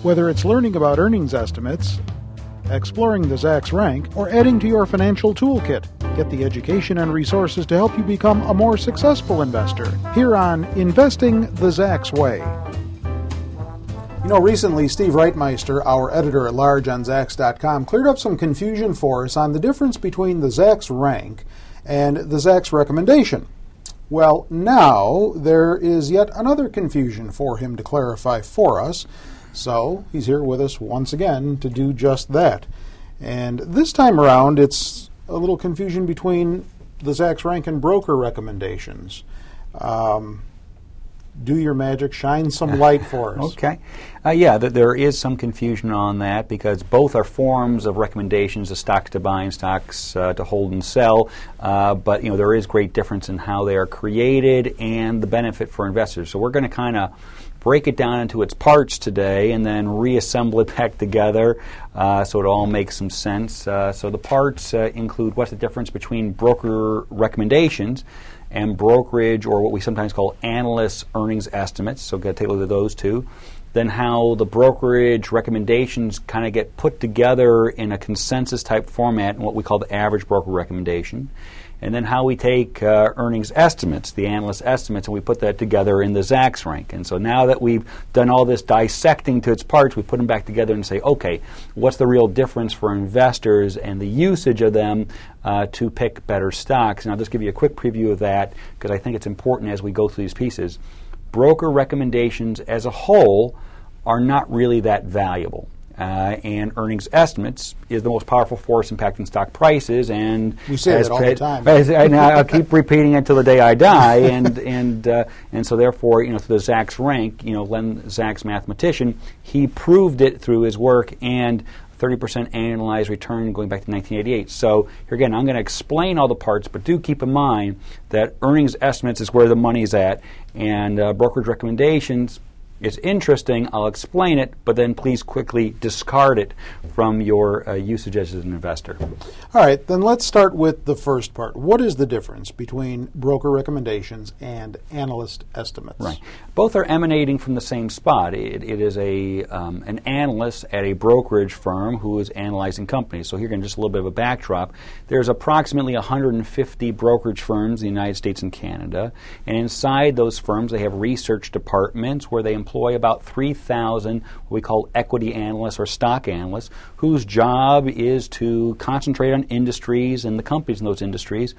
Whether it's learning about earnings estimates, exploring the Zacks Rank, or adding to your financial toolkit, get the education and resources to help you become a more successful investor here on Investing the Zacks Way. You know, recently Steve Reitmeister, our editor-at-large on Zacks.com, cleared up some confusion for us on the difference between the Zacks Rank and the Zacks Recommendation. Well, now there is yet another confusion for him to clarify for us. So he's here with us once again to do just that. And this time around, it's a little confusion between the Zacks Rank and broker recommendations. Do your magic, shine some light for us. Okay. There is some confusion on that because both are forms of recommendations, the stocks to buy and stocks to hold and sell. But there is great difference in how they are created and the benefit for investors. So we're going to kind of break it down into its parts today and then reassemble it back together so it all makes some sense. So the parts include what's the difference between broker recommendations and brokerage, or what we sometimes call analyst earnings estimates. So we're going to take a look at those two. Then how the brokerage recommendations kind of get put together in a consensus type format in what we call the average broker recommendation. And then how we take earnings estimates, the analyst estimates, and we put that together in the Zacks Rank. And so now that we've done all this dissecting to its parts, we put them back together and say, okay, what's the real difference for investors and the usage of them to pick better stocks? And I'll just give you a quick preview of that because I think it's important as we go through these pieces. Broker recommendations as a whole are not really that valuable. And earnings estimates is the most powerful force impacting stock prices. And we say that all the time. I'll keep repeating it until the day I die. And so therefore, through the Zacks Rank, Len Zacks, mathematician, he proved it through his work and 30% annualized return going back to 1988. So here again, I'm going to explain all the parts, but do keep in mind that earnings estimates is where the money's at, and brokerage recommendations. It's interesting, I'll explain it, but then please quickly discard it from your usage as an investor. All right, then let's start with the first part. What is the difference between broker recommendations and analyst estimates? Right. Both are emanating from the same spot. It is an analyst at a brokerage firm who is analyzing companies. So here again, just a little bit of a backdrop. There's approximately 150 brokerage firms in the United States and Canada, and inside those firms they have research departments where they employ about 3,000 what we call equity analysts or stock analysts whose job is to concentrate on industries and the companies in those industries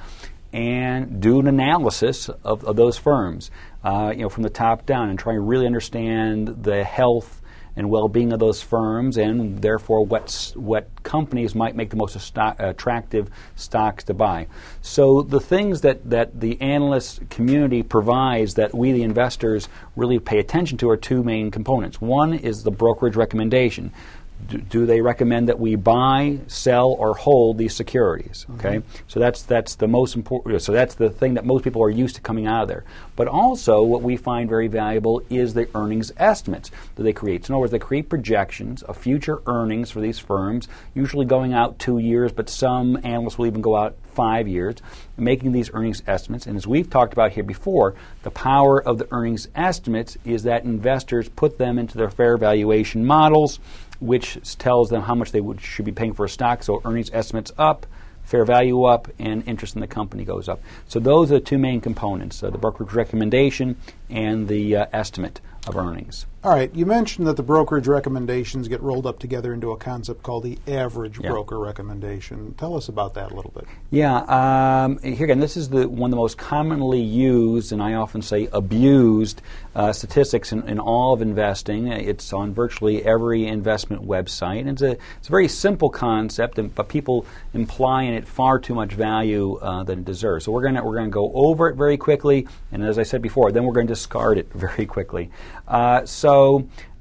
and do an analysis of those firms from the top down and try and really understand the health and well-being of those firms, and therefore what companies might make the most attractive stocks to buy. So the things that the analyst community provides that we, the investors, really pay attention to are two main components. One is the brokerage recommendation. Do they recommend that we buy, sell, or hold these securities? Okay, so that's the most important. So that's the thing that most people are used to coming out of there. But also, what we find very valuable is the earnings estimates that they create. So in other words, they create projections of future earnings for these firms, usually going out 2 years, but some analysts will even go out 5 years, making these earnings estimates. And as we've talked about here before, the power of the earnings estimates is that investors put them into their fair valuation models, which tells them how much they should be paying for a stock. So earnings estimates up, fair value up, and interest in the company goes up. So those are the two main components, the brokerage recommendation and the estimate of earnings. All right, you mentioned that the brokerage recommendations get rolled up together into a concept called the average broker recommendation. Tell us about that a little bit. Yeah, here again, this is one of the most commonly used, and I often say abused, statistics in all of investing. It's on virtually every investment website. And it's a very simple concept, but people imply in it far too much value than it deserves. So we're going to go over it very quickly, and as I said before, then we're going to discard it very quickly. So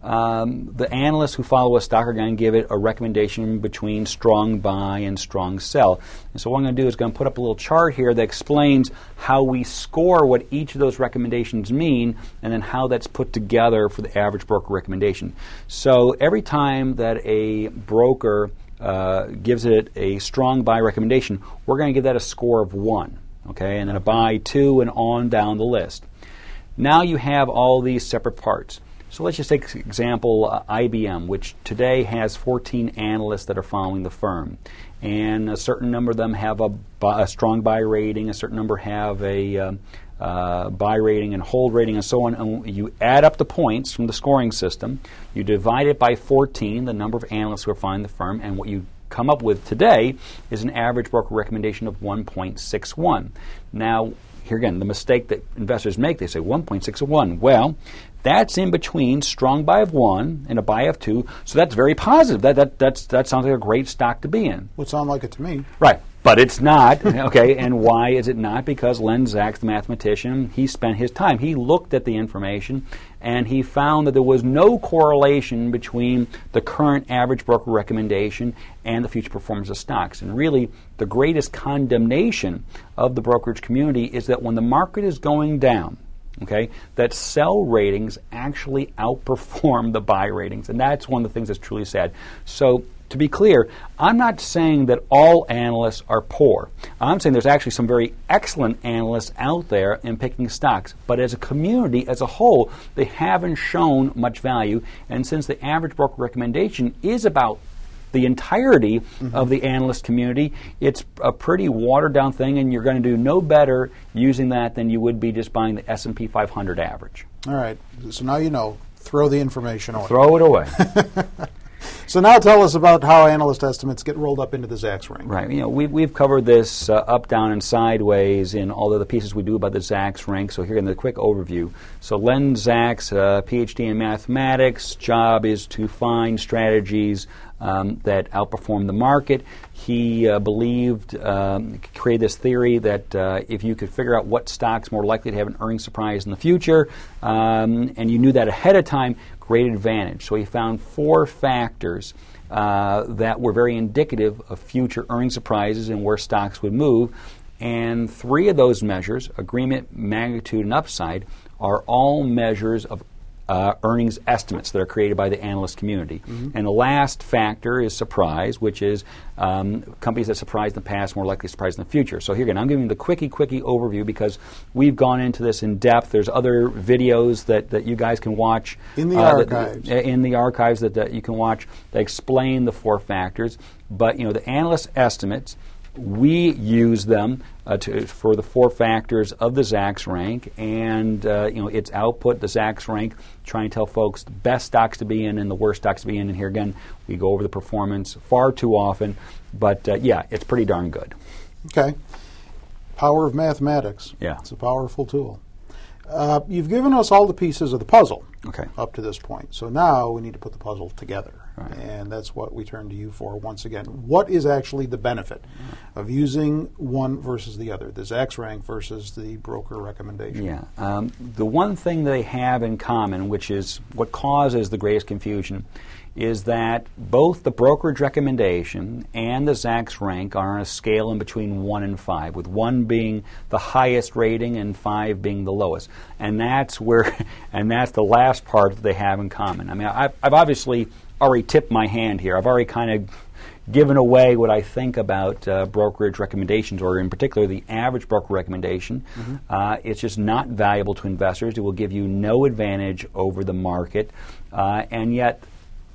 the analysts who follow a stock are going to give it a recommendation between strong buy and strong sell. And so what I'm going to do is going to put up a little chart here that explains how we score what each of those recommendations mean and then how that's put together for the average broker recommendation. So every time that a broker gives it a strong buy recommendation, we're going to give that a score of 1, okay, and then a buy 2 and on down the list. Now you have all these separate parts. So let's just take example IBM, which today has 14 analysts that are following the firm. And a certain number of them have a strong buy rating, a certain number have a buy rating and hold rating and so on. And you add up the points from the scoring system, you divide it by 14, the number of analysts who are following the firm, and what you come up with today is an average broker recommendation of 1.61. Now, here again, the mistake that investors make, they say 1.61. Well, that's in between strong buy of 1 and a buy of 2, so that's very positive. That sounds like a great stock to be in. Would sound like it to me. Right. But it's not, okay, and why is it not? Because Len Zacks, the mathematician, he spent his time. He looked at the information, and he found that there was no correlation between the current average broker recommendation and the future performance of stocks. And really, the greatest condemnation of the brokerage community is that when the market is going down, okay, that sell ratings actually outperform the buy ratings, and that's one of the things that's truly sad. So, to be clear, I'm not saying that all analysts are poor. I'm saying there's actually some very excellent analysts out there in picking stocks. But as a community, as a whole, they haven't shown much value. And since the average broker recommendation is about the entirety of the analyst community, it's a pretty watered-down thing, and you're going to do no better using that than you would be just buying the S&P 500 average. All right. So now you know. Throw the information away. Throw it away. So now tell us about how analyst estimates get rolled up into the Zacks Rank. Right. You know, we've covered this up, down, and sideways in all of the pieces we do about the Zacks Rank. So here in the quick overview. So Len Zacks, PhD in mathematics, job is to find strategies that outperform the market. He created this theory that if you could figure out what stock's more likely to have an earnings surprise in the future, and you knew that ahead of time, great advantage. So he found 4 factors that were very indicative of future earnings surprises and where stocks would move. And 3 of those measures, agreement, magnitude, and upside, are all measures of earnings estimates that are created by the analyst community. And the last factor is surprise, which is companies that surprised in the past more likely to surprise in the future. So here again, I'm giving the quickie overview because we've gone into this in depth. There's other videos that you guys can watch in the archives. That you can watch that explain the 4 factors. But you know, the analyst estimates, we use them for the 4 factors of the Zacks Rank, and its output, the Zacks Rank, trying to tell folks the best stocks to be in and the worst stocks to be in. And here again, we go over the performance far too often, but yeah, it's pretty darn good. Okay. Power of mathematics. Yeah. It's a powerful tool. You've given us all the pieces of the puzzle up to this point. So now we need to put the puzzle together. Right. And that's what we turn to you for once again. What is actually the benefit of using one versus the other, the Zacks Rank versus the broker recommendation? Yeah. The one thing they have in common, which is what causes the greatest confusion, is that both the brokerage recommendation and the Zacks Rank are on a scale in between 1 and 5, with 1 being the highest rating and 5 being the lowest. And that's the last part that they have in common. I mean, I've obviously already tipped my hand here. I've already kind of given away what I think about brokerage recommendations, or in particular the average broker recommendation. It's just not valuable to investors. It will give you no advantage over the market, and yet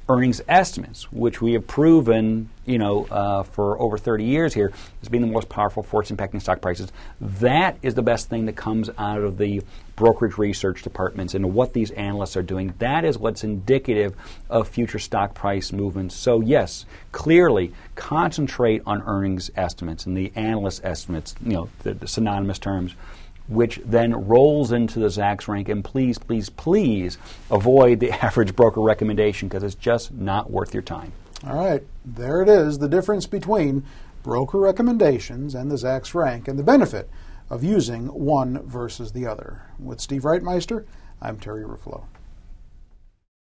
earnings estimates, which we have proven, for over 30 years here, as being the most powerful force impacting stock prices. That is the best thing that comes out of the brokerage research departments and what these analysts are doing. That is what's indicative of future stock price movements. So yes, clearly concentrate on earnings estimates and the analyst estimates, the synonymous terms, which then rolls into the Zacks Rank. And please, please, please avoid the average broker recommendation, because it's just not worth your time. All right. There it is, the difference between broker recommendations and the Zacks Rank, and the benefit of using one versus the other. With Steve Reitmeister, I'm Terry Ruffalo.